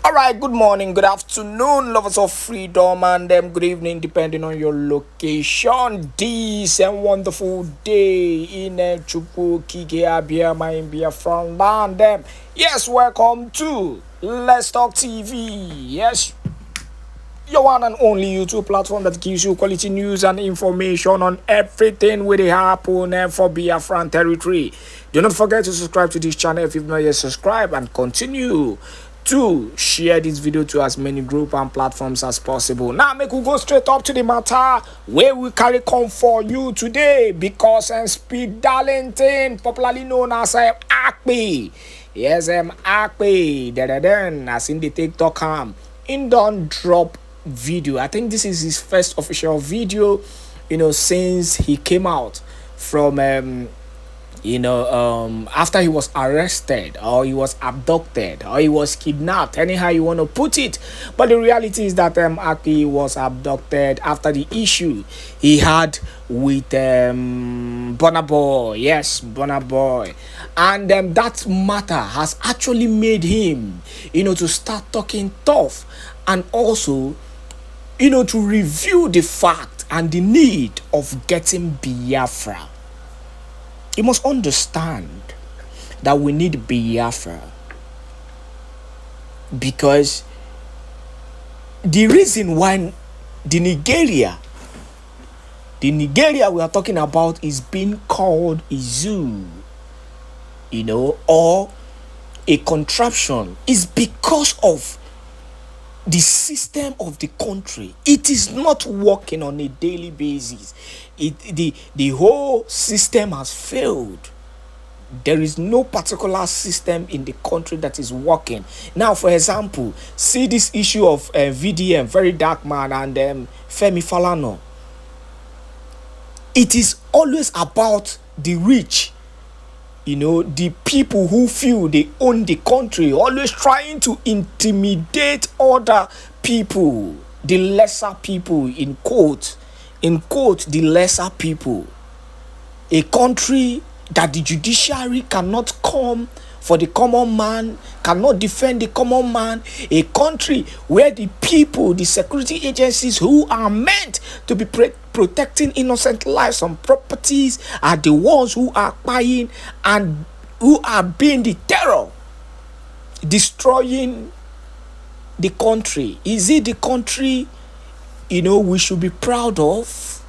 Alright, good morning, good afternoon, lovers of freedom, and good evening, depending on your location. This and wonderful day in Chukwu Kike Abiyama in Biafran land. Yes, welcome to Let's Talk TV. Yes, your one and only YouTube platform that gives you quality news and information on everything with the happen for Biafran territory. Do not forget to subscribe to this channel if you've not yet subscribed, and continue to share this video to as many group and platforms as possible. Now make we go straight up to the matter where we carry come for you today, because Speed Darlington, popularly known as Akpi, yes, Akpi, as in the TikTok in don't drop video. I think this is his first official video, since he came out from after he was arrested, or he was abducted, or he was kidnapped, anyhow you want to put it. But the reality is that Akpi was abducted after the issue he had with Burna Boy. Yes, Burna Boy. And that matter has actually made him, to start talking tough, and also, to review the fact and the need of getting Biafra. You must understand that we need Biafra, because the reason why the Nigeria we are talking about is being called a zoo, or a contraption, is because of the system of the country. It is not working on a daily basis. The whole system has failed. There is no particular system in the country that is working. Now, for example, see this issue of VDM, Very Dark Man, and Femi Falana. It is always about the rich, the people who feel they own the country, always trying to intimidate other people, the lesser people, in quote, the lesser people. A country that the judiciary cannot come for the common man, cannot defend the common man. A country where the people, the security agencies who are meant to be protecting innocent lives and properties, are the ones who are buying and who are being the terror, destroying the country. Is it the country we should be proud of?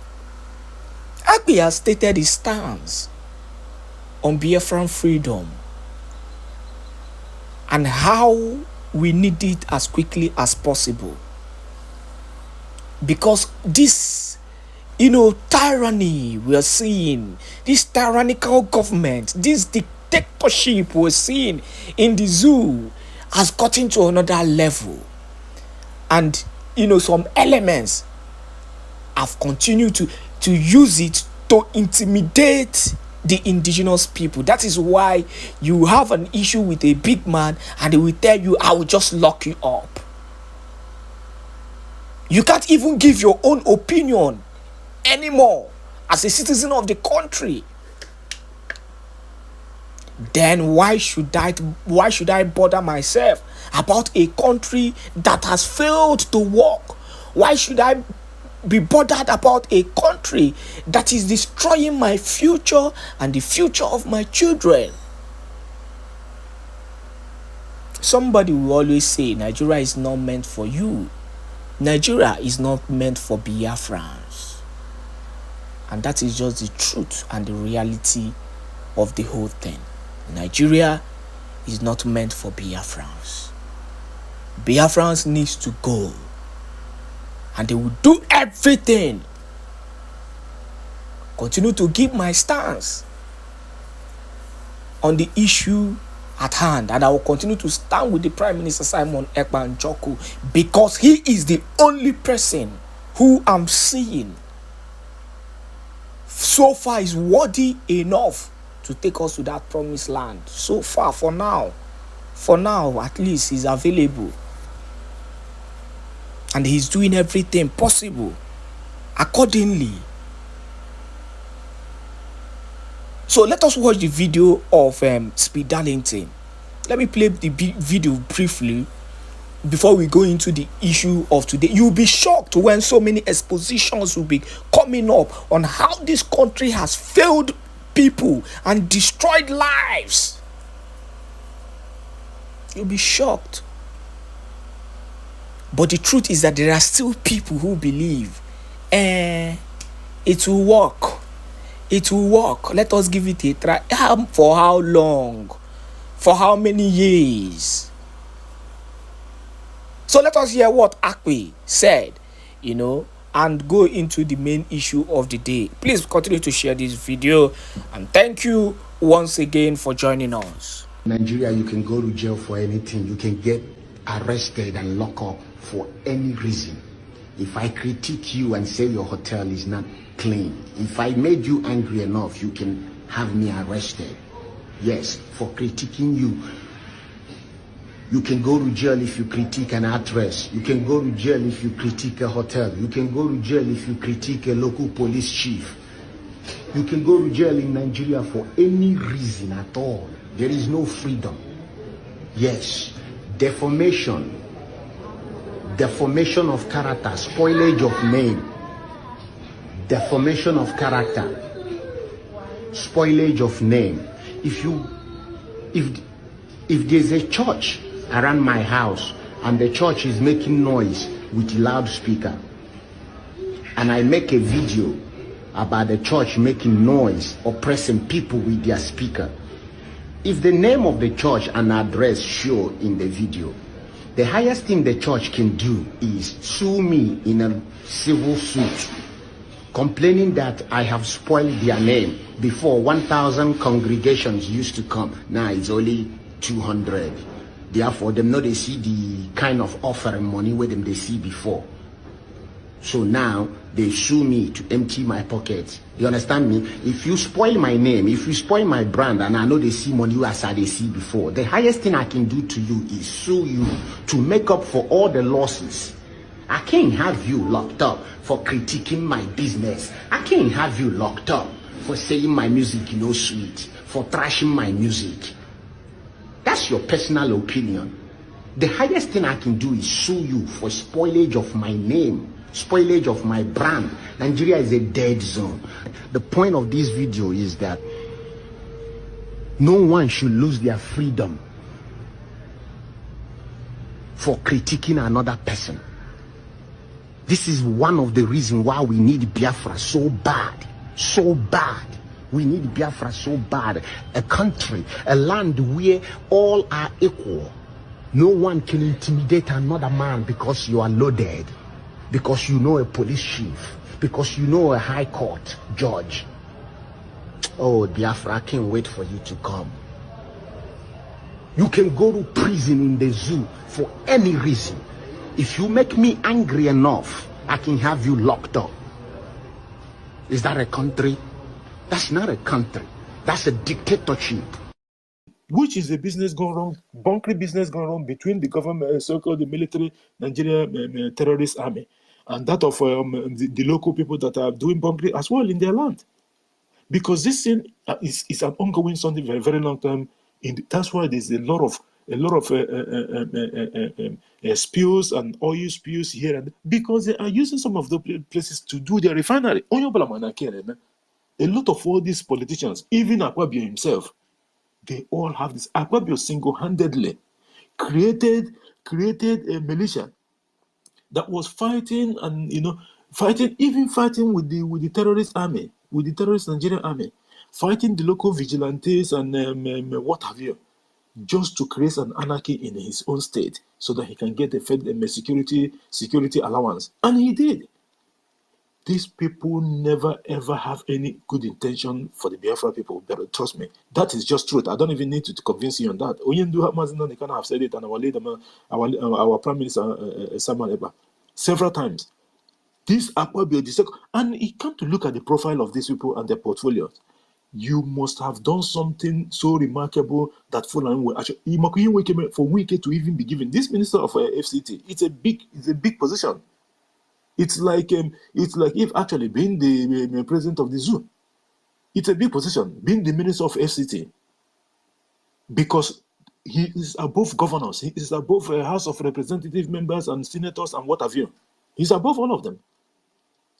Akpi has stated his stance on Biafran freedom and how we need it as quickly as possible, because this tyranny we are seeing, this tyrannical government, this dictatorship we're seeing in the zoo, has gotten to another level. And some elements have continued to use it to intimidate the indigenous people. That is why you have an issue with a big man and they will tell you, I will just lock you up. You can't even give your own opinion anymore as a citizen of the country. Then why should I bother myself about a country that has failed to work? Why should I be bothered about a country that is destroying my future and the future of my children? Somebody will always say Nigeria is not meant for you. Nigeria is not meant for Biafrans. And that is just the truth and the reality of the whole thing. Nigeria is not meant for Biafrans. Biafrans needs to go. And they will do everything. Continue to give my stance on the issue at hand. And I will continue to stand with the Prime Minister Simon Èkpá and Joku, because he is the only person who I'm seeing so far is worthy enough to take us to that promised land. So far, for now, at least he's available. And he's doing everything possible accordingly. So let us watch the video of Speed Darlington. Let me play the video briefly before we go into the issue of today, you'll be shocked when so many expositions will be coming up on how this country has failed people and destroyed lives. You'll be shocked. But the truth is that there are still people who believe, it will work. It will work. Let us give it a try. For how long? For how many years? So let us hear what Akpi said, and go into the main issue of the day. Please continue to share this video, and thank you once again for joining us. Nigeria, you can go to jail for anything. You can get arrested and locked up for any reason. If I critique you and say your hotel is not clean, if I made you angry enough, you can have me arrested. Yes, for critiquing you. You can go to jail if you critique an address. You can go to jail if you critique a hotel. You can go to jail if you critique a local police chief. You can go to jail in Nigeria for any reason at all. There is no freedom. Yes, defamation of character, spoilage of name, defamation of character, spoilage of name. If there's a church around my house and the church is making noise with loudspeaker, and I make a video about the church making noise, oppressing people with their speaker, if the name of the church and address show in the video, the highest thing the church can do is sue me in a civil suit, complaining that I have spoiled their name. Before, 1,000 congregations used to come. Now it's only 200. Therefore, them know they see the kind of offering money with them they see before. So now they sue me to empty my pockets. You understand me? If you spoil my name, if you spoil my brand, and I know they see money as I they see before, the highest thing I can do to you is sue you to make up for all the losses. I can't have you locked up for critiquing my business. I can't have you locked up for saying my music sweet, for trashing my music. That's your personal opinion. The highest thing I can do is sue you for spoilage of my name, spoilage of my brand. Nigeria is a dead zone. The point of this video is that no one should lose their freedom for critiquing another person. This is one of the reasons why we need Biafra so bad. So bad. We need Biafra so bad. A country, a land where all are equal. No one can intimidate another man because you are loaded, because you know a police chief, because you know a high court judge. Oh, Biafra, I can't wait for you to come. You can go to prison in the zoo for any reason. If you make me angry enough, I can have you locked up. Is that a country? That's not a country. That's a dictatorship. Which is a business going wrong, bunkering business going wrong between the government, so-called the military, Nigeria terrorist army, and that of the local people that are doing bunkering as well in their land. Because this thing is an ongoing something very, very long time. That's why there's a lot of spills and oil spills here, and because they are using some of the places to do their refinery. A lot of all these politicians, even Akpi himself, they all have this. Akpi single-handedly created a militia that was fighting and fighting with the terrorist army, with the terrorist Nigerian army, fighting the local vigilantes and what have you, just to create an anarchy in his own state so that he can get the security allowance. And he did. These people never ever have any good intention for the Biafra people. But trust me, that is just truth. I don't even need to convince you on that. Oyendu Hamazina, they kind of have said it, and our leader, our Prime Minister Samuel Èkpá, several times. This Akpi, and you come to look at the profile of these people and their portfolios. You must have done something so remarkable that Fulani will actually for Wike to even be given this minister of FCT. It's a big position. It's like if actually being the president of the zoo. It's a big position, being the minister of FCT. Because He is above governors. He is above House of Representative members and senators and what have you. He's above all of them.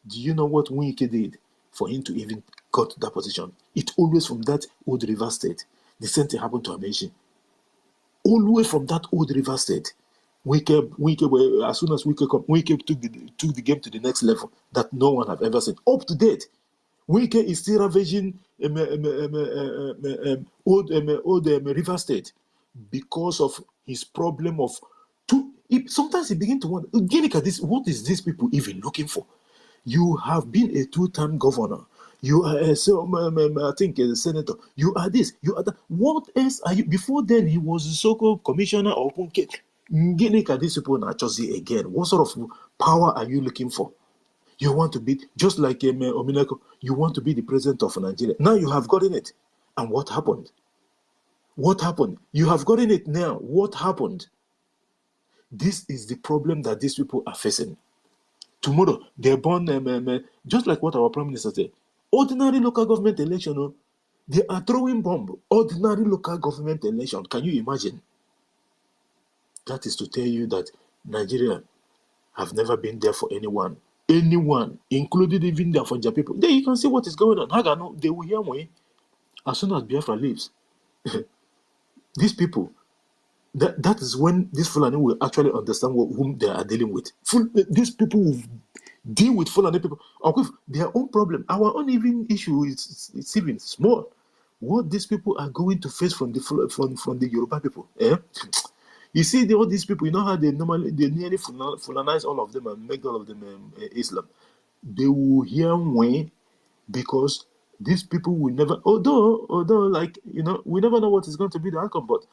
Do you know what Wike did for him to even got to that position? It always from that old river state. The same thing happened to Amechi. Always from that old river state. Wike, as soon as Wike took the game to the next level that no one have ever seen. Up to date, Wike is still ravaging old river state because of his problem of sometimes he begin to wonder, look at this, what is these people even looking for? You have been a two-time governor. You are I think a senator. You are this. You are that. What else are you? Before then, he was a so-called commissioner of Punke. Look at these people now. Again. What sort of power are you looking for? You want to be just like Omineko. You want to be the president of Nigeria. Now you have gotten it. And what happened? What happened? You have gotten it now. What happened? This is the problem that these people are facing. Tomorrow, they're born, just like what our Prime Minister said. Ordinary local government election, they are throwing bomb. Ordinary local government election. Can you imagine? That is to tell you that Nigeria have never been there for anyone. Anyone, including even the Afanja people. There you can see what is going on. Hagano, they will hear me as soon as Biafra leaves. These people, that is when this Fulani will actually understand whom they are dealing with. These people will deal with Fulani people with their own problem. Our own even issue is it's even small. What these people are going to face from the Yoruba people. You see, all these people, you know how they nearly Fulanize all of them and make all of them Islam. They will hear when, because these people will never, although like, we never know what is going to be the outcome, but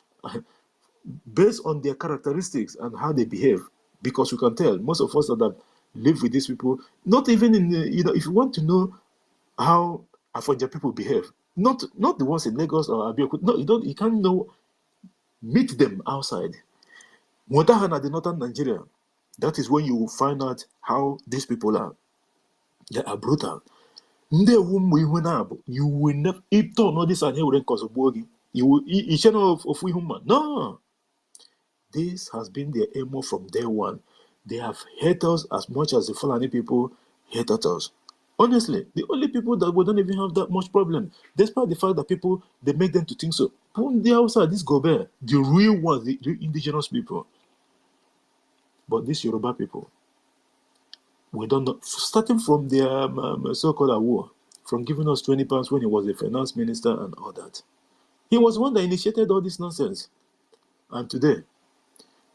based on their characteristics and how they behave, because you can tell most of us that live with these people, not even in if you want to know how Afonja people behave, not the ones in Lagos or Abiyakuta, no, you can't meet them outside. Watahana, the northern Nigeria, that is when you will find out how these people are. They are brutal. You will never, if don't know this and here will cause you will of human. No. This has been their aim from day one. They have hated us as much as the Fulani people hated us. Honestly, the only people that wouldn't even have that much problem, despite the fact that people, they make them to think so. From the outside, this Gobert, the real ones, the indigenous people. But these Yoruba people, we don't know, starting from their so-called war, from giving us 20 pounds when he was the finance minister and all that. He was one that initiated all this nonsense. And today,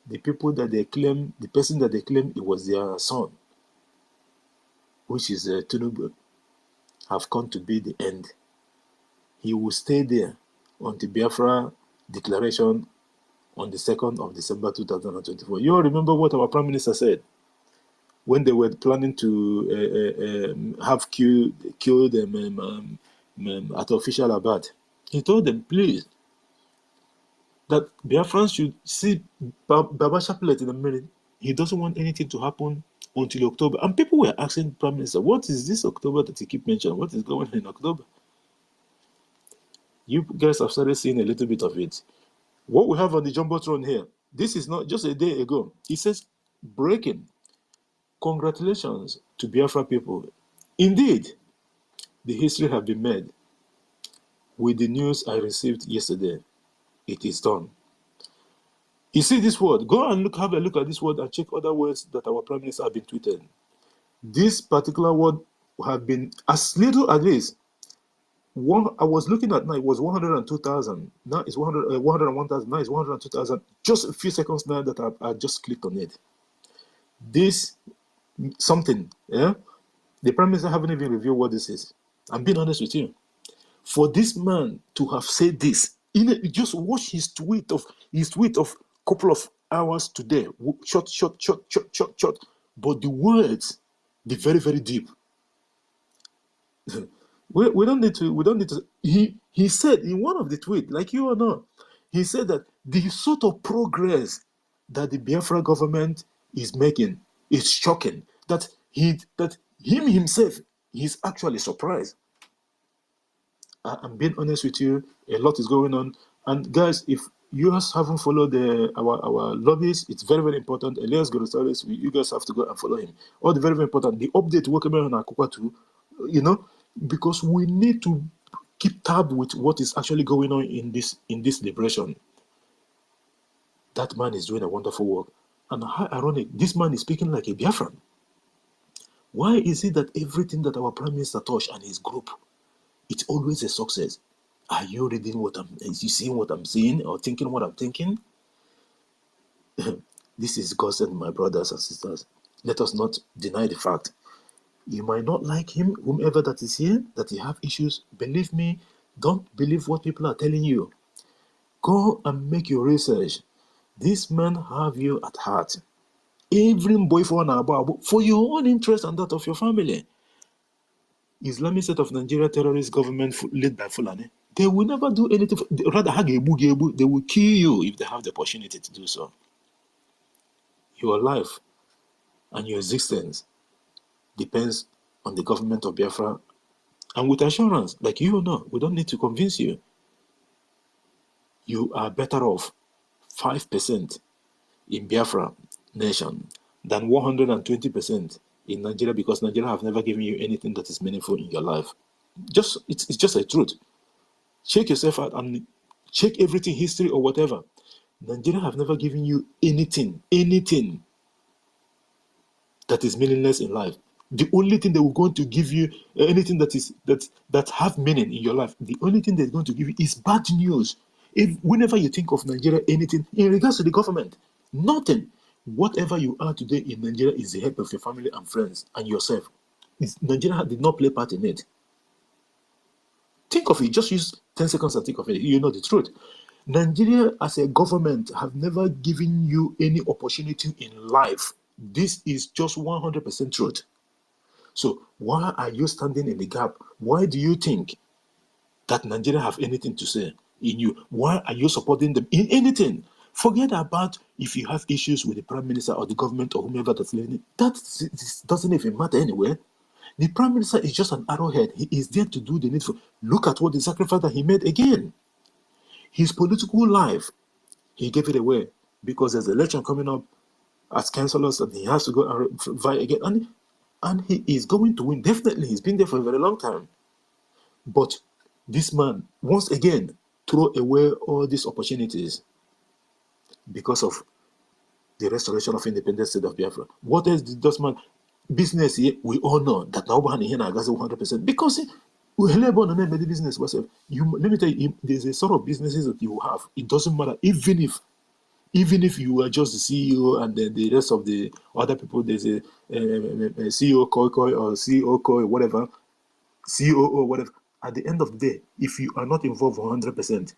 the people that they claim, the person that they claim it was their son, which is Tinubu, have come to be the end. He will stay there until Biafra declaration on the 2nd of December 2024. You all remember what our Prime Minister said when they were planning to have killed them at official Abad. He told them, please, that Biafrans should see Baba Chapelet in a minute. He doesn't want anything to happen until October. And people were asking Prime Minister, what is this October that you keep mentioning? What is going on in October? You guys have started seeing a little bit of it. What we have on the Jumbotron here, this is not just a day ago. It says, breaking. Congratulations to Biafra people. Indeed, the history have been made. With the news I received yesterday, it is done. You see this word, go and have a look at this word and check other words that our Prime Minister have been tweeted. This particular word have been as little as this. I was looking at now, it was 102,000. Now it's 101,000. Now it's 102,000. Just a few seconds now that I just clicked on it. This something, yeah? The Prime Minister haven't even revealed what this is. I'm being honest with you. For this man to have said this, just watch his tweet of couple of hours today. Short. But the words, they're very, very deep. we don't need to. He said in one of the tweets, like you or not, he said that the sort of progress that the Biafra government is making is shocking. That him himself, he's actually surprised. I'm being honest with you, a lot is going on. And guys, if you guys haven't followed our lobbies, it's very, very important. Elias Gorosales, you guys have to go and follow him. All the very, very important. The update working on Akupa too, because we need to keep tab with what is actually going on in this liberation. That man is doing a wonderful work. And how ironic, this man is speaking like a Biafran. Why is it that everything that our Prime Minister touch and his group, it's always a success? Are you reading is you seeing what I'm seeing or thinking what I'm thinking? This is gossip, my brothers and sisters. Let us not deny the fact. You might not like him, whomever that is here, that you have issues. Believe me, don't believe what people are telling you. Go and make your research. This man have you at heart. Every boy for your own interest and that of your family. Islamic State of Nigeria terrorist government led by Fulani. They will never do anything. Rather, they will kill you if they have the opportunity to do so. Your life and your existence depends on the government of Biafra. And with assurance, like we don't need to convince you. You are better off 5% in Biafra nation than 120% in Nigeria, because Nigeria have never given you anything that is meaningful in your life. It's just a truth. Check yourself out and check everything, history or whatever. Nigeria have never given you anything that is meaningless in life. The only thing they were going to give you, anything that have meaning in your life, the only thing they're going to give you is bad news. Whenever you think of Nigeria, anything in regards to the government, nothing. Whatever you are today in Nigeria is the help of your family and friends and yourself. Nigeria did not play part in it. Think of it. Just use 10 seconds and think of it. You know the truth. Nigeria as a government have never given you any opportunity in life. This is just 100% truth. So why are you standing in the gap? Why do you think that Nigeria have anything to say in you? Why are you supporting them in anything? Forget about if you have issues with the Prime Minister or the government or whomever that's leading. That doesn't even matter anyway. The Prime Minister is just an arrowhead. He is there to do the needful. Look at what the sacrifice that he made again. His political life, he gave it away because there's an election coming up as councillors and he has to go and vie again. And he is going to win. Definitely, he's been there for a very long time. But this man, once again, throw away all these opportunities because of the restoration of independent state of Biafra. What else did this man? Business here, we all know that now 100% because we the business. Let me tell you, there's a sort of businesses that you have. It doesn't matter, even if you are just the CEO and then the rest of the other people, there's a CEO Koi or CEO Koi, whatever, COO, whatever. At the end of the day, if you are not involved 100%,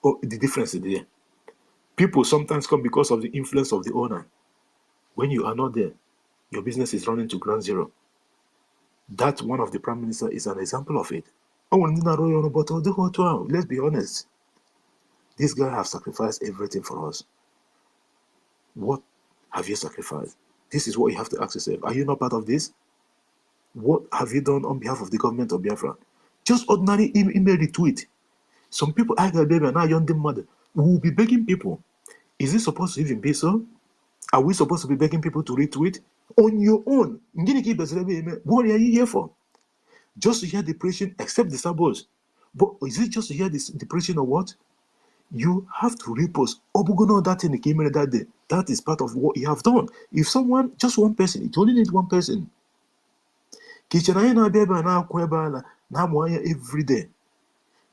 the difference is there. People sometimes come because of the influence of the owner. When you are not there, your business is running to ground zero. That one of the Prime Minister is an example of it. Let's be honest. This guy has sacrificed everything for us. What have you sacrificed? This is what you have to ask yourself. Are you not part of this? What have you done on behalf of the government of Biafra? Just ordinary email retweet. Some people, I got baby and I young mother. We will be begging people. Is it supposed to even be so? Are we supposed to be begging people to retweet? On your own. What are you here for? Just to hear the preaching, except the sabos. But is it just to hear the preaching or what? You have to repost. Obugono that in the camera that day. That is part of what you have done. If someone, just one person, it only needs one person. Every day.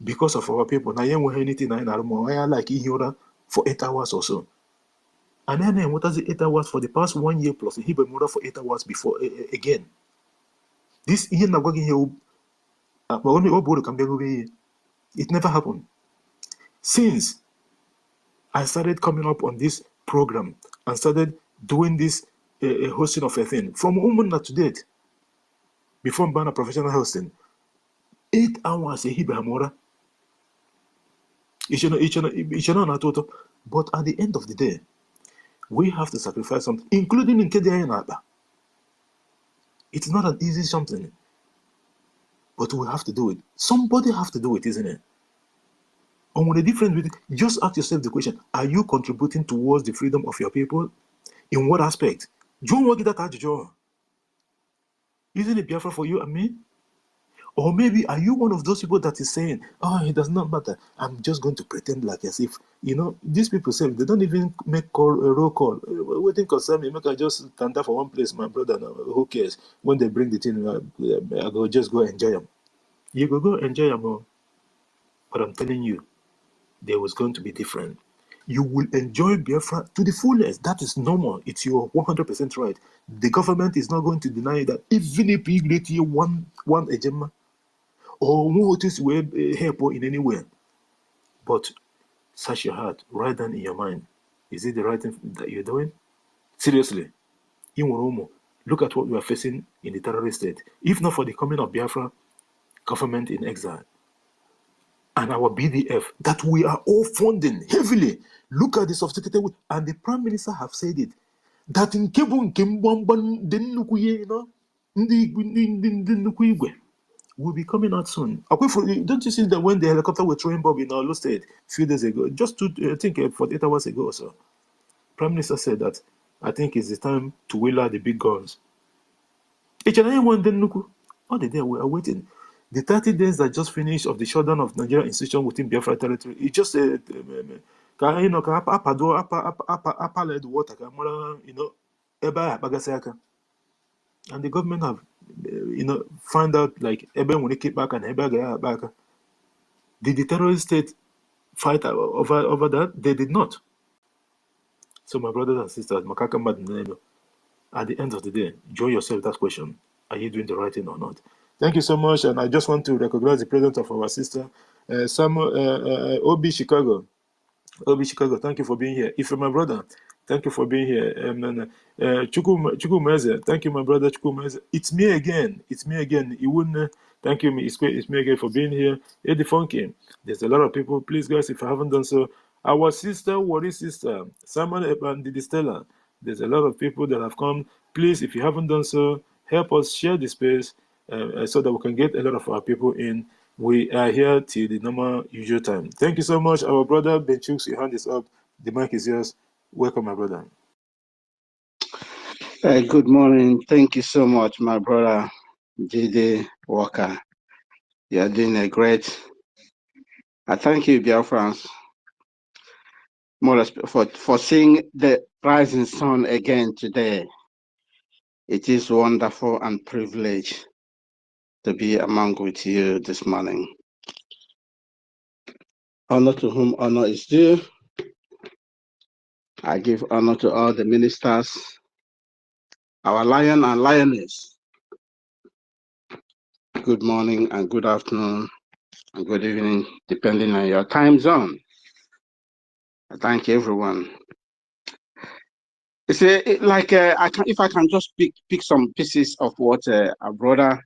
Because of our people. Now, anything like for 8 hours or so. And then what is the 8 hours for the past 1 year plus? He be more for 8 hours before again. This here na going here. It never happened. Since I started coming up on this program and started doing this hosting of a thing from Umuna to date, before I'm a professional hosting, 8 hours a hibamora. But at the end of the day, we have to sacrifice something, including in KDI. It's not an easy something, but we have to do it. Somebody have to do it, isn't it? On a different with just ask yourself the question: are you contributing towards the freedom of your people? In what aspect? John will get that John. Isn't it Biafra for you and me? Or maybe are you one of those people that is saying, oh, it does not matter. I'm just going to pretend like as if, these people say they don't even make roll call. Waiting concern me, make I just stand there for one place, my brother. Now, who cares? When they bring the thing, I go just go enjoy them. You go enjoy them, but I'm telling you, there was going to be different. You will enjoy Biafra to the fullest. That is normal. It's your 100% right. The government is not going to deny that. Even if you get here one agenda or notice where help in any way, but search your heart, write down in your mind, is it the right thing that you're doing? Seriously, look at what we are facing in the terrorist state. If not for the coming of Biafra government in exile and our BDF that we are all funding heavily, look at the sophisticated way, and the prime minister have said it, that in Kebu will be coming out soon. Don't you see that when the helicopter were throwing bomb in our state a few days ago, just I think 48 hours ago or so, Prime Minister said that I think it's the time to wheel out the big guns. All the day we are waiting. The 30 days that just finished of the shutdown of Nigerian institution within Biafra territory, it just said, the water, and the government have, found out like Ebe when kick back and Ebe back. Did the terrorist state fight over that? They did not. So my brothers and sisters, at the end of the day, enjoy yourself that question. Are you doing the right thing or not? Thank you so much. And I just want to recognize the presence of our sister, Samuel Obi Chicago. Obi Chicago, thank you for being here. If you're my brother, thank you for being here. Chukwumeze, thank you, my brother Chukwumeze. It's me again. It's me again. You wouldn't. Thank you. It's me again for being here. Eddie Funky. There's a lot of people. Please, guys, if I haven't done so, our sister, Worry sister, Simon and Didi Stella. There's a lot of people that have come. Please, if you haven't done so, help us share the space so that we can get a lot of our people in. We are here till the normal usual time. Thank you so much. Our brother Benchux, your hand is up. The mic is yours. Welcome, my brother. Good morning. Thank you so much, my brother JD Walker. You are doing a great. I thank you, Biafrans, more for seeing the rising sun again today. It is wonderful and privileged to be among with you this morning. Honor to whom honor is due. I give honor to all the ministers, our lion and lioness. Good morning and good afternoon and good evening, depending on your time zone. I thank everyone. It's if I can just pick some pieces of what our brother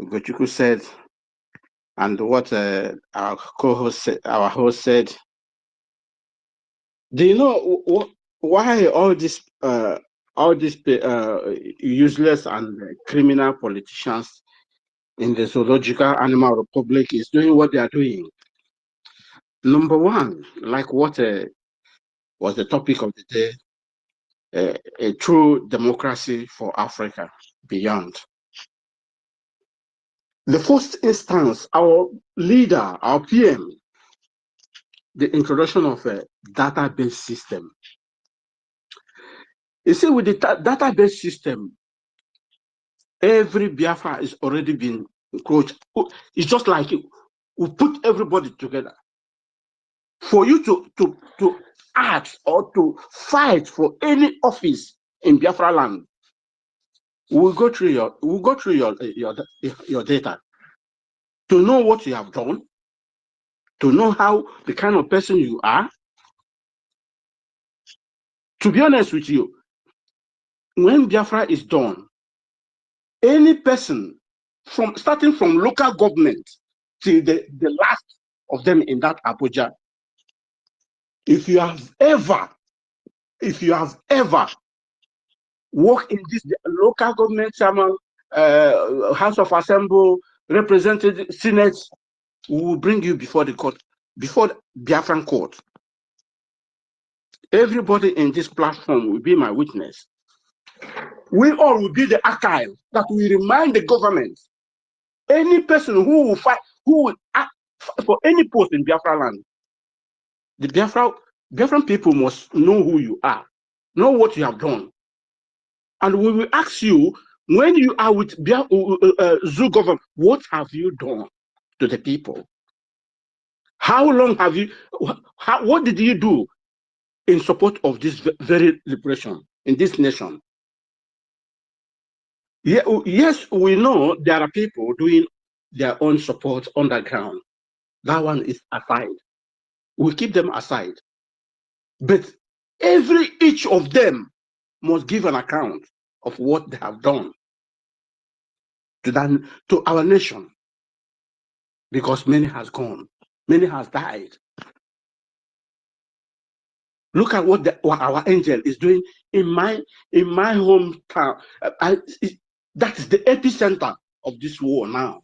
Ugochukwu said and what our co-host said, our host said. Do you know why all this useless and criminal politicians in the zoological animal republic is doing what they are doing? Number one, like what was the topic of the day, a true democracy for Africa beyond. The first instance, our leader, our PM, the introduction of a database system. You see, with the database system, every Biafra is already been encroached. It's just like we put everybody together. For you to ask or to fight for any office in Biafra land, we'll go through your data to know what you have done, to know how the kind of person you are. To be honest with you, when Biafra is done, any person starting from local government to the last of them in that Abuja, if you have ever worked in this local government, House of Assembly, represented Senate, we will bring you before the court. before the Biafran court. Everybody in this platform will be my witness. We all will be the archive that will remind the government, any person who will fight, who will act for any post in Biafra land, the Biafran people must know who you are, know what you have done. And we will ask you, when you are with Zoo government, what have you done to the people? How long have you, what did you do in support of this very liberation in this nation? Yeah, yes, we know there are people doing their own support underground. That one is aside. We keep them aside. But each of them must give an account of what they have done to our nation. Because many has gone, many has died. Look at what our angel is doing in my hometown. That is the epicenter of this war now.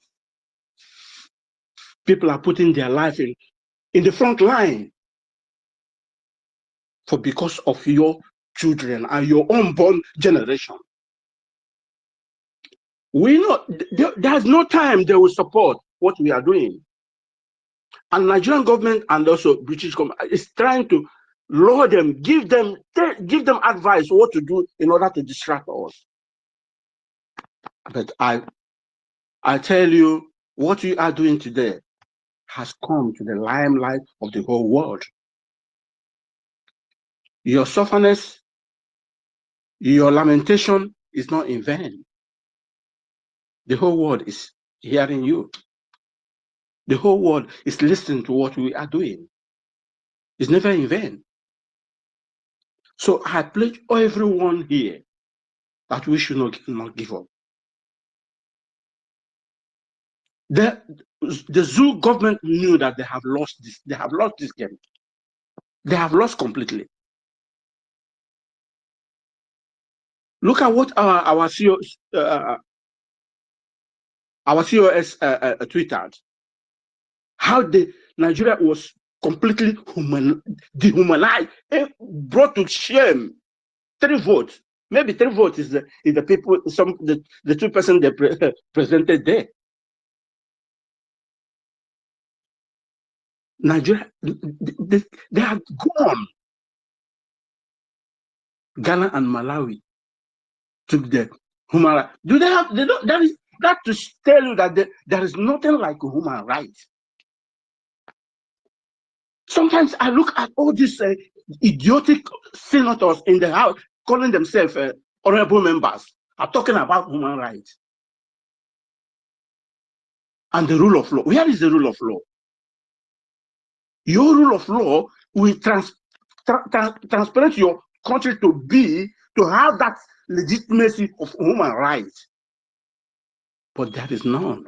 People are putting their life in the front line because of your children and your unborn generation. We know there's no time they will support what we are doing. And Nigerian government and also British government is trying to lure them, give them advice what to do in order to distract us. But I tell you, what you are doing today has come to the limelight of the whole world. Your sufferness, your lamentation is not in vain. The whole world is hearing you. The whole world is listening to what we are doing. It's never in vain. So I pledge everyone here that we should not give up. The Zoo government knew that they have lost this. They have lost this game. They have lost completely. Look at what our COS tweeted. How Nigeria was completely dehumanized, brought to shame. 3 votes, maybe 3 votes is the people, the 2% they presented there. Nigeria, they have gone. Ghana and Malawi took the human rights. Do they have? They don't. That to tell you that there is nothing like a human right. Sometimes I look at all these idiotic senators in the House calling themselves honorable members are talking about human rights and the rule of law. Where is the rule of law? Your rule of law will transparent your country to have that legitimacy of human rights. But there is none.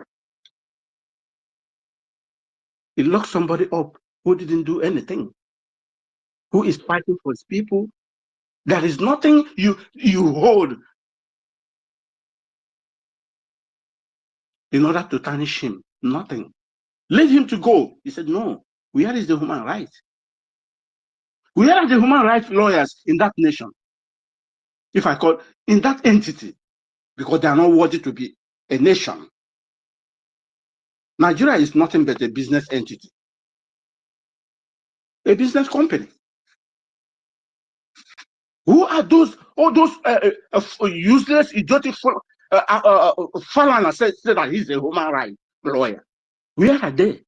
It locks somebody up who didn't do anything, who is fighting for his people. There is nothing you hold in order to tarnish him. Nothing. Leave him to go. He said, no. Where is the human rights? Where are the human rights lawyers in that nation? If I call in that entity, because they are not worthy to be a nation. Nigeria is nothing but a business entity, a business company. Who are those? All those useless, idiotic Falana said that he's a human rights lawyer. Where are they?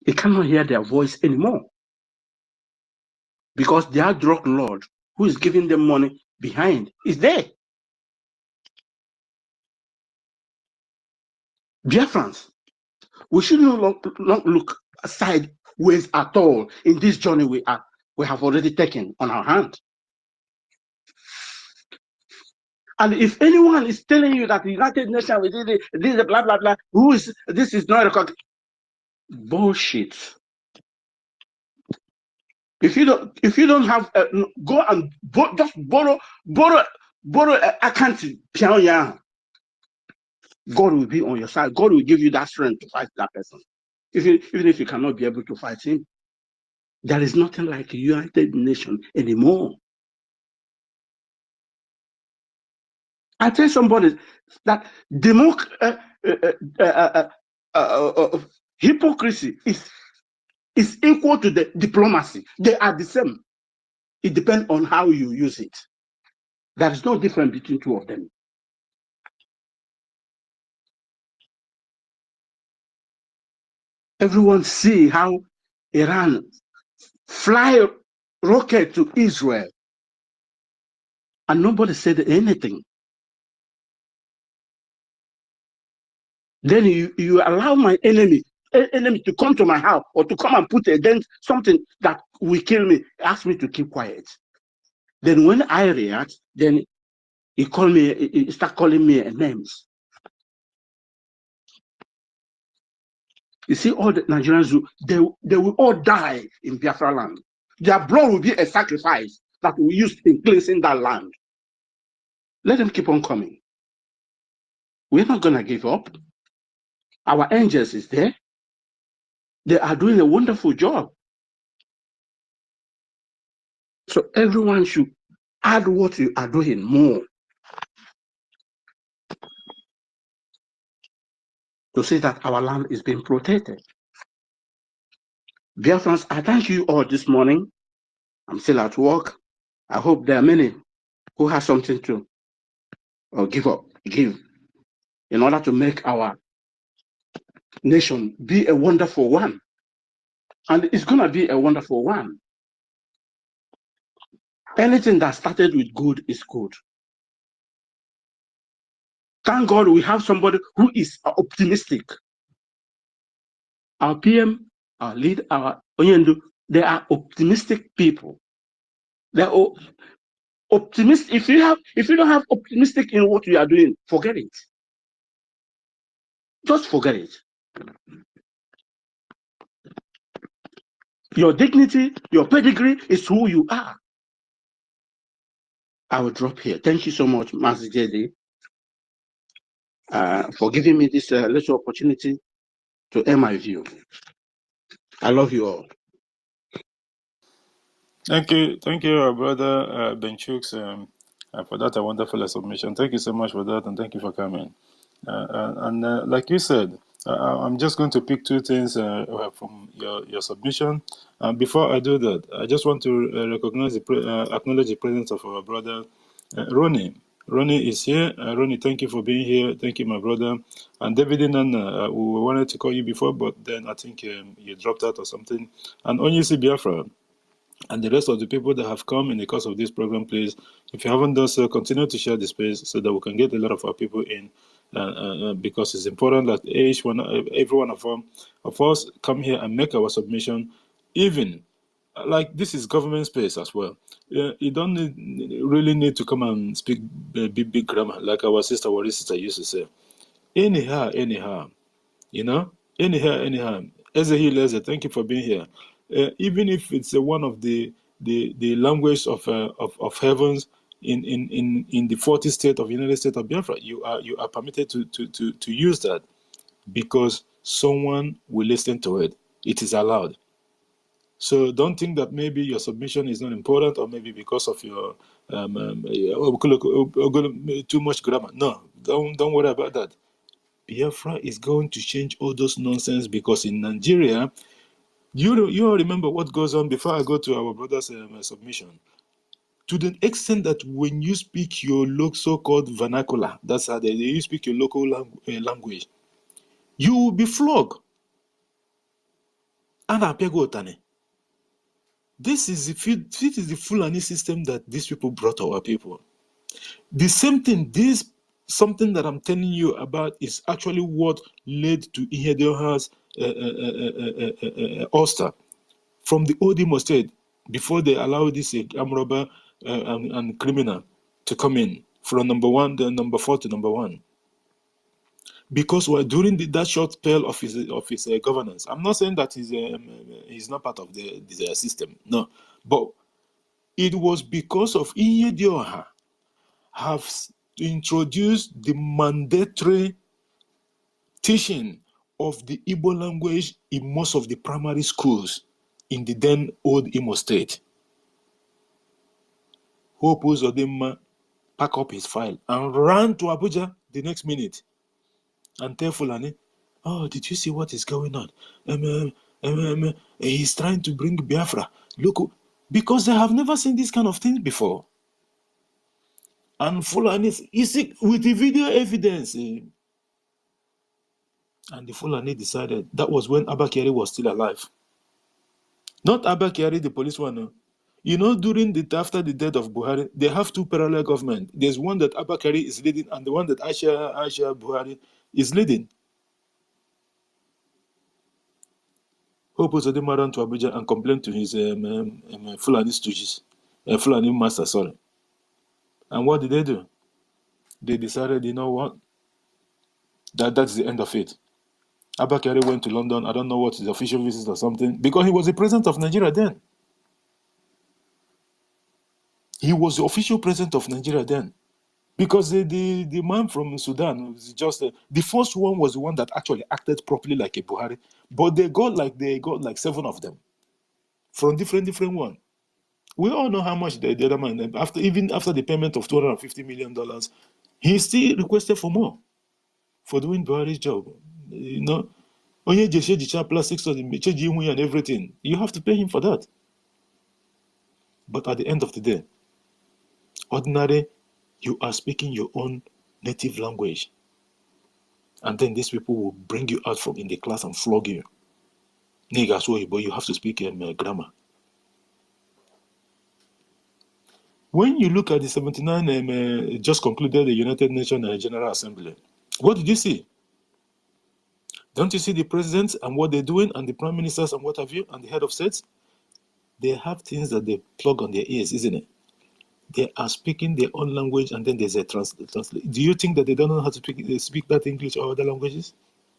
They cannot hear their voice anymore because their drug lord, who is giving them money behind, is there. Biafrans, we should not look sideways at all in this journey we have already taken on our hand. And if anyone is telling you that the United Nations we did this blah blah blah, this is not recognized? Bullshit. If you don't have go and just borrow account Pyongyang. God will be on your side. God will give you that strength to fight that person. even if you cannot be able to fight him. There is nothing like a United Nation anymore. I tell somebody that hypocrisy is equal to the diplomacy. They are the same. It depends on how you use it. There is no difference between two of them. Everyone see how Iran fly rocket to Israel, and nobody said anything. Then you allow my enemy to come to my house or to come and put a dent, something that will kill me, ask me to keep quiet. Then when I react, then he start calling me names. You see, all the Nigerians, they will all die in Biafra land. Their blood will be a sacrifice that we use in cleansing that land. Let them keep on coming. We're not going to give up. Our angels is there. They are doing a wonderful job. So everyone should add what you are doing more to see that our land is being protected. Biafrans, I thank you all this morning. I'm still at work. I hope there are many who have something to give in order to make our nation be a wonderful one. And it's going to be a wonderful one. Anything that started with good is good. Thank God we have somebody who is optimistic. Our PM, our lead, our Onyendu, they are optimistic people. They're optimistic. If you don't have optimistic in what you are doing, forget it. Just forget it. Your dignity, your pedigree is who you are. I will drop here. Thank you so much, Master JD, for giving me this little opportunity to air my view. I love you all. Thank you, brother Benchuk, for that wonderful submission. Thank you so much for that, and thank you for coming. Like you said, I'm just going to pick two things from your submission. Before I do that, I just want to acknowledge the presence of our brother Ronnie. Ronnie is here. Ronnie, thank you for being here. Thank you, my brother. And David and we wanted to call you before, but then I think you dropped out or something. And Onyisi Biafra and the rest of the people that have come in the course of this program, please, if you haven't done so, continue to share the space so that we can get a lot of our people in, because it's important that every one of us come here and make our submission, even like this is government space as well. You don't really need to come and speak big grammar like our sister Warisa used to say. Anyhow, anyhow. Ezehileze, thank you for being here. Even if it's one of the language of heavens in the 40th state of United States of Biafra, you are permitted to use that because someone will listen to it. It is allowed. So don't think that maybe your submission is not important, or maybe because of your too much grammar. No, don't worry about that. Biafra is going to change all those nonsense, because in Nigeria, you all remember what goes on. Before I go to our brother's submission, to the extent that when you speak your so-called vernacular, that's how you speak your local language, you will be flogged. This is the Fulani system that these people brought our people. The same thing, something that I'm telling you about is actually what led to Ihedioha's Ulster from the Odimo state before they allowed this Amroba and criminal to come in from number 1 to number 4 to number 1. Because during that short spell of his governance, I'm not saying that he's not part of the system, no, but it was because of Ihedioha have introduced the mandatory teaching of the Igbo language in most of the primary schools in the then old Imo State. Hope Uzodinma packed up his file and ran to Abuja the next minute and tell Fulani, oh, did you see what is going on? He's trying to bring Biafra. Look, because they have never seen this kind of thing before. And Fulani, you see, with the video evidence, and the Fulani decided, that was when Abakari was still alive. Not Abakari, the police one. No. You know, after the death of Buhari, they have two parallel governments. There's one that Abakari is leading and the one that Aisha Buhari is leading. Hope Uzodinma ran to Abuja and complained to his Fulani stooges, Fulani master, sorry. And what did they do? They decided, you know what? That's the end of it. Abakari went to London. I don't know what his official visit or something, because he was the president of Nigeria then. He was the official president of Nigeria then. Because the man from Sudan was just the first one was the one that actually acted properly like a Buhari, but they got like 7 of them from different one. We all know how much the other man, even after the payment of $250 million, he still requested for more for doing Buhari's job. You know, onye jeche plastics and everything. You have to pay him for that. But at the end of the day, ordinary, you are speaking your own native language. And then these people will bring you out from in the class and flog you. But you have to speak grammar. When you look at the 79 just concluded the United Nations General Assembly, what did you see? Don't you see the presidents and what they're doing, and the prime ministers and what have you, and the head of states? They have things that they plug on their ears, isn't it? They are speaking their own language, and then there's a translate. Do you think that they don't know how to speak that English or other languages?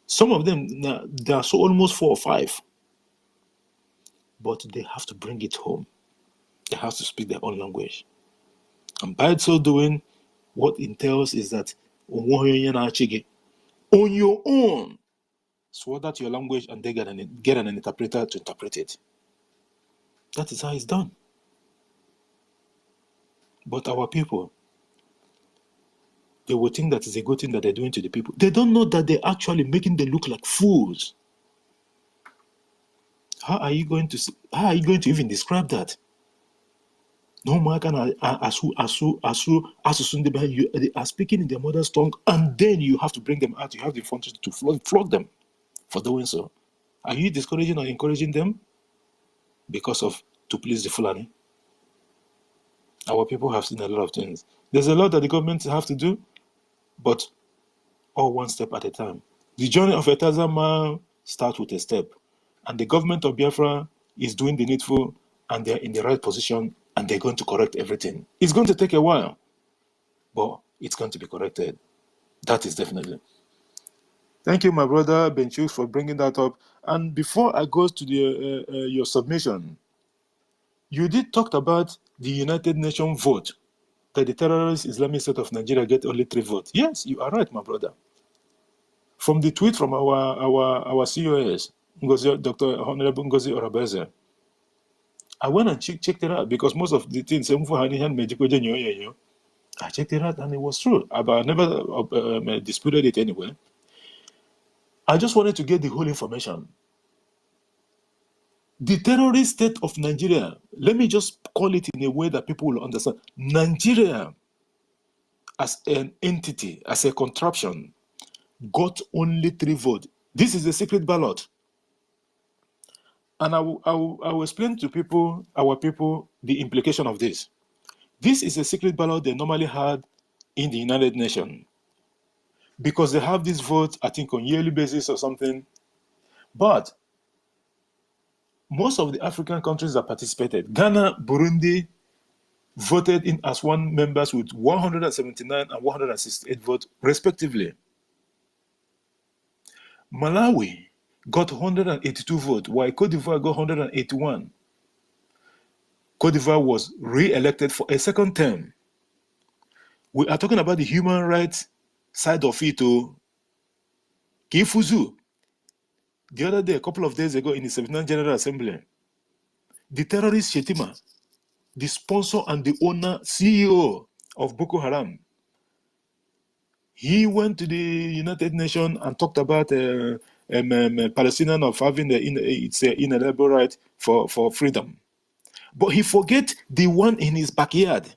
Some of them, there are so almost 4 or 5. But they have to bring it home. They have to speak their own language. And by so doing, what entails is that on your own, swallow that your language and they get an interpreter to interpret it. That is how it's done. But our people, they will think that it's a good thing that they're doing to the people. They don't know that they're actually making them look like fools. How are you going to even describe that? No man can they are speaking in their mother's tongue, and then you have to bring them out. You have the function to flog them for doing so. Are you discouraging or encouraging them to please the Fulani? Our people have seen a lot of things. There's a lot that the government have to do, but all one step at a time. The journey of a Tazama starts with a step, and the government of Biafra is doing the needful, and they're in the right position, and they're going to correct everything. It's going to take a while, but it's going to be corrected. That is definitely. Thank you, my brother Benchuk, for bringing that up. And before I go to your submission, you did talk about the United Nations vote, that the terrorist Islamic State of Nigeria get only 3 votes. Yes, you are right, my brother. From the tweet from our COS, Dr. Honorable Ngozi Orabeze, I went and checked it out, because most of the things I checked it out and it was true. I never disputed it anyway. I just wanted to get the whole information. The terrorist state of Nigeria, let me just call it in a way that people will understand. Nigeria, as an entity, as a contraption, got only 3 votes. This is a secret ballot. And I will explain to our people, the implication of this. This is a secret ballot they normally had in the United Nations, because they have these votes, I think, on yearly basis or something. But most of the African countries that participated, Ghana, Burundi, voted in as one members with 179 and 168 votes, respectively. Malawi got 182 votes, while Cote d'Ivoire got 181. Cote d'Ivoire was re-elected for a second term. We are talking about the human rights side of it. Kifuzu, The other day, a couple of days ago, in the 79th General Assembly, the terrorist Shetima, the sponsor and the owner, CEO of Boko Haram, he went to the United Nations and talked about Palestinian of having its inalienable right for freedom. But he forget the one in his backyard.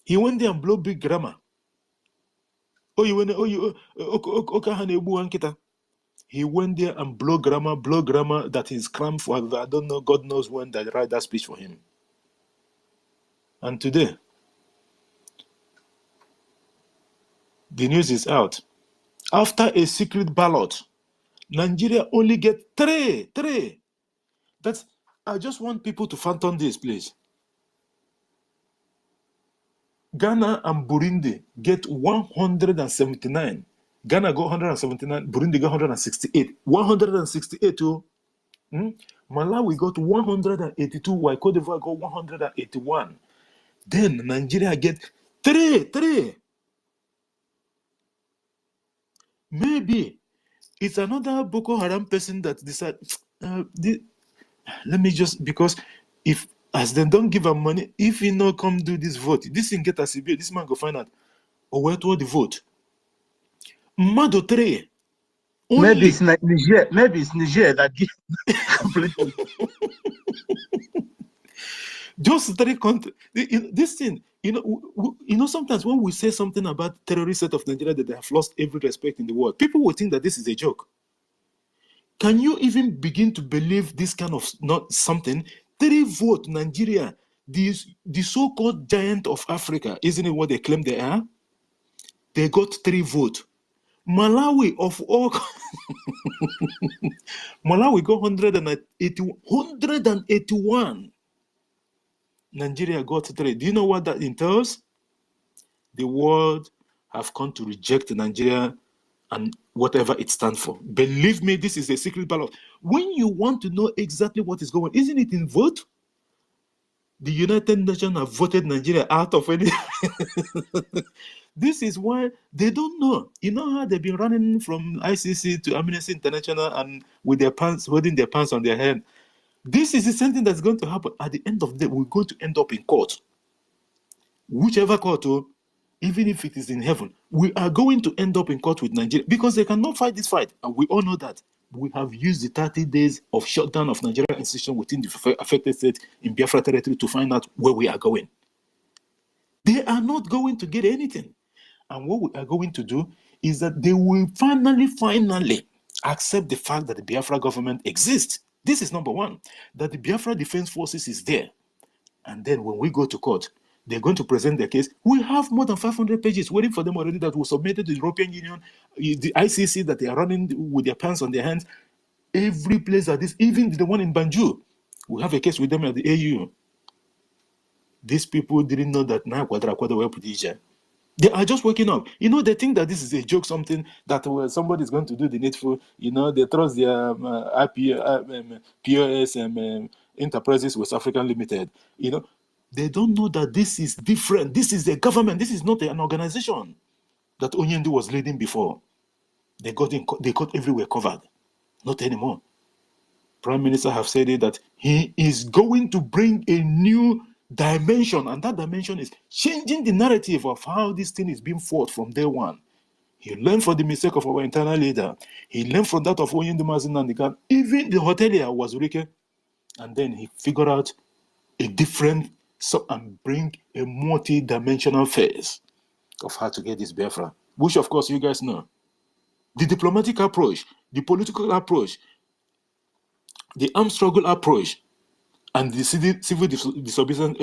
He went there and blow big grammar. He went there and blow grammar that is crammed for, I don't know, God knows when they write that speech for him. And today, the news is out. After a secret ballot, Nigeria only get three. I just want people to phantom this, please. Ghana and Burundi get 179. Ghana got 179, Burundi got 168. 168, oh. Malawi got 182, while Cote d'Ivoire got 181. Then Nigeria get three. Maybe it's another Boko Haram person that decide. Let me just, because if as they don't give him money, if he no come do this vote, this thing get a severe. This man go find out. Or where to the vote? Mado 3. Only. Maybe it's Niger. Maybe it's Niger that give completely. Just 3 countries. This thing, sometimes when we say something about terrorist set of Nigeria that they have lost every respect in the world, people will think that this is a joke. Can you even begin to believe this kind of not something? 3 vote Nigeria, the so-called giant of Africa, isn't it what they claim they are? They got 3 votes. Malawi of all Malawi got 181. Nigeria got 3. Do you know what that entails? The world have come to reject Nigeria and whatever it stands for. Believe me, this is a secret ballot. When you want to know exactly what is going on, isn't it in vote? The United Nations have voted Nigeria out of any. This is why they don't know. You know how they've been running from ICC to Amnesty International and with their pants, holding their pants on their head. This is the same thing that's going to happen. At the end of the day, we're going to end up in court. Whichever court, even if it is in heaven, we are going to end up in court with Nigeria because they cannot fight this fight. And we all know that. We have used the 30 days of shutdown of Nigerian institution within the affected state in Biafra territory to find out where we are going. They are not going to get anything. And what we are going to do is that they will finally accept the fact that the Biafra government exists. This is number one, that the Biafra Defense Forces is there. And then when we go to court, they're going to present their case. We have more than 500 pages waiting for them already that were submitted to the European Union, the ICC that they are running with their pants on their hands. Every place like this, even the one in Banjul, we have a case with them at the AU. These people didn't know that now were Pudija. They are just waking up. They think that this is a joke, something that somebody is going to do the needful. They trust their POS enterprises West African Limited. They don't know that this is different. This is a government. This is not an organization that Onyendu was leading before. They got everywhere covered. Not anymore. Prime Minister have said it that he is going to bring a new dimension, and that dimension is changing the narrative of how this thing is being fought from day one. He learned from the mistake of our internal leader. He learned from that of Onyendu Mazin and the Khan. Even the hotelier was Rike. And then he figured out a different and bring a multi-dimensional phase of how to get this Biafra, which of course you guys know. The diplomatic approach, the political approach, the armed struggle approach, and the civil disobedience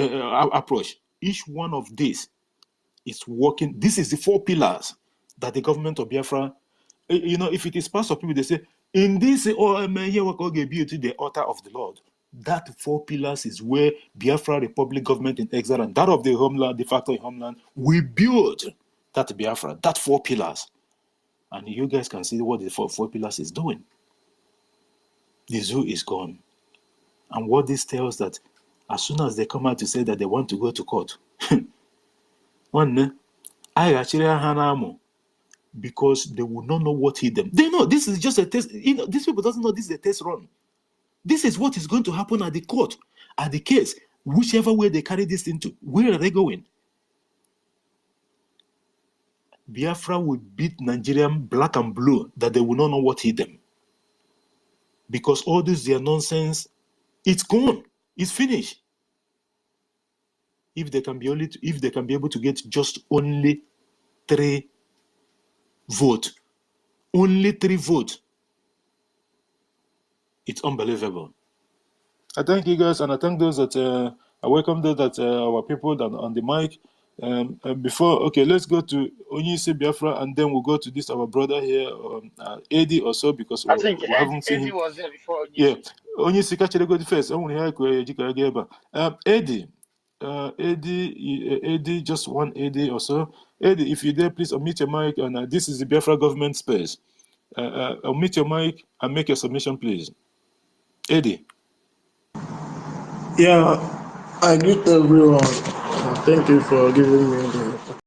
approach. Each one of these is working. This is the 4 pillars that the government of Biafra, if it is past of people, they say, in this, here we call the altar of the Lord. That 4 pillars is where Biafra Republic government in exile and that of the homeland, de facto homeland, we build that Biafra, that 4 pillars. And you guys can see what the four pillars is doing. The zoo is gone. And what this tells that as soon as they come out to say that they want to go to court, one, I actually because they will not know what hit them. They know this is just a test. You know, these people doesn't know this is a test run. This is what is going to happen at the court, at the case, whichever way they carry this into. Where are they going? Biafra will beat Nigerian black and blue that they will not know what hit them. Because all this their nonsense, it's gone. It's finished. If they can be able to get just only 3 votes, only 3 votes, it's unbelievable. I thank you guys, and I thank those that I welcome those that our people that on the mic. Okay, let's go to Onyisi Biafra, and then we'll go to this our brother here, Eddie or so, because I think we haven't seen Eddie him. was there before. Yeah, Onyisi catch go first. I want to hear Eddie. Eddie, just one Eddie or so. Eddie, if you're there, please unmute your mic. And this is the Biafra government space. Unmute your mic and make your submission, please. Eddie. Yeah, I greet everyone. Thank you for giving me the